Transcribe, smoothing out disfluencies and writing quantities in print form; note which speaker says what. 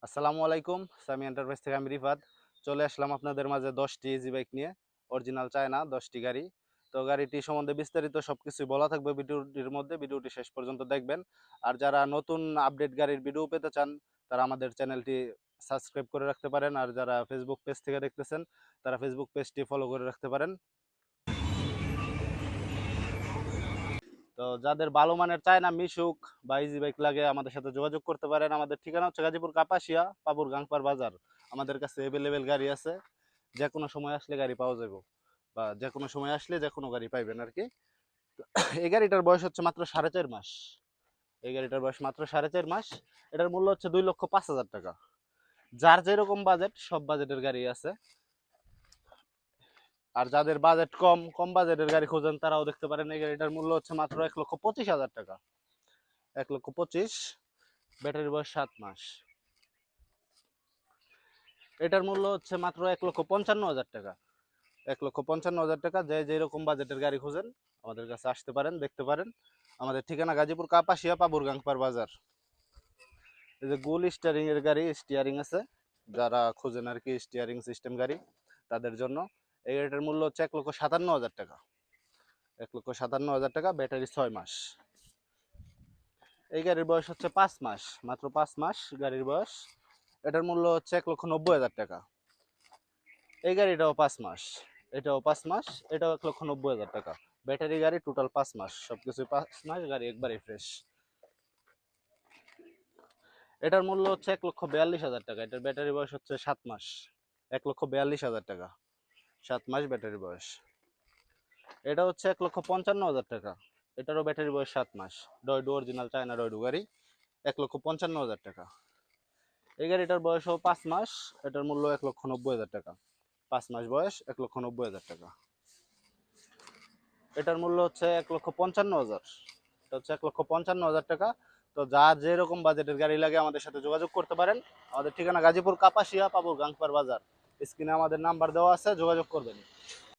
Speaker 1: আসসালামু আলাইকুম। সামি এন্টারপ্রাইজ থেকে আমি রিফাত চলে আসলাম আপনাদের মাঝে 10টি ইজি বাইক নিয়ে। অরিজিনাল চায়না 10টি গাড়ি। তো গাড়িটি সম্বন্ধে বিস্তারিত সবকিছুই বলা থাকবে ভিডিওটির মধ্যে। ভিডিওটি শেষ পর্যন্ত দেখবেন। আর যারা নতুন আপডেট গাড়ির ভিডিও পেতে চান তারা আমাদের চ্যানেলটি সাবস্ক্রাইব করে রাখতে পারেন। আর যারা ফেসবুক পেজ থেকে দেখতেছেন তারা ফেসবুক পেজটি ফলো করে রাখতে পারেন। তো যাদের ভালো মানের চায়না মিশুক বা ইজি বাইক লাগে আমাদের সাথে যোগাযোগ করতে পারেন। আমাদের ঠিকানা হচ্ছে গাজীপুর কাপাসিয়া, পাবুর গাংপার বাজার। আমাদের কাছে অ্যাভেলেবেল গাড়ি আছে, যে কোনো সময় আসলে গাড়ি পাওয়া যাবে, বা যে কোনো সময় আসলে যে কোনো গাড়ি পাইবেন আর কি। এই গাড়িটার বয়স হচ্ছে মাত্র 4.5 মাস। এই গাড়িটার বয়স মাত্র 4.5 মাস। এটার মূল্য হচ্ছে 2,05,000 টাকা। যার যেরকম বাজেট সব বাজেটের গাড়ি আছে। আর যাদের বাজেট কম কম বাজেটের গাড়ি খোঁজেন তারাও দেখতে পারেন। এই গাড়িটার মূল্য হচ্ছে মাত্র 1,25,000 টাকা। 1,25,000। ব্যাটারির বয়স 7 মাস। এটার মূল্য হচ্ছে মাত্র 1,55,000 টাকা। 1,55,000 টাকা। যে যেরকম বাজেটের গাড়ি খুঁজেন আমাদের কাছে আসতে পারেন, দেখতে পারেন। আমাদের ঠিকানা গাজীপুর কাপাসিয়া, পাবুর গাংপার বাজার। এই যে গোল স্টিয়ারিং এর গাড়ি, স্টিয়ারিং আছে, যারা খুঁজেন আর কি স্টিয়ারিং সিস্টেম গাড়ি তাদের জন্য। এই গাড়িটার মূল্য হচ্ছে 1,57,000 টাকা। 1,57,000 টাকা। ব্যাটারি 6 মাস। এই গাড়ির বয়স হচ্ছে 5 মাস, মাত্র 5 মাস গাড়ির বয়স। এটার মূল্য হচ্ছে 1,90,000 টাকা। এই গাড়িটাও 5 মাস, এটাও 5 মাস, এটাও 1,90,000 টাকা। ব্যাটারি গাড়ি, টোটাল 5 মাস, সবকিছু 5 মাস, গাড়ি একবারে ফ্রেশ। এটার মূল্য হচ্ছে 1,42,000 টাকা। এটার ব্যাটারি বয়স হচ্ছে 7 মাস। 1,42,000 টাকা। 7 মাস ব্যাটারি বয়স। এটা হচ্ছে 1,55,000 টাকা। এটারও ব্যাটারি বয়স 7 মাস। ডয়ডু অরিজিনাল চায়না ডয়ডু গাড়ি। 1,55,000 টাকা। এই গাড়িটার বয়সও 5 মাস। এটার মূল্য 1,90,000 টাকা। 5 মাস বয়স, 1,90,000 টাকা। এটার মূল্য হচ্ছে 1,55,000। এটা হচ্ছে 1,55,000 টাকা। তো যার যেরকম বাজেটের গাড়ি লাগে আমাদের সাথে যোগাযোগ করতে পারেন। আমাদের ঠিকানা গাজীপুর কাপাসিয়া, পাবুর গাংপার বাজার। স্ক্রিনে আমাদের নাম্বার দেওয়া আছে, যোগাযোগ করবেন।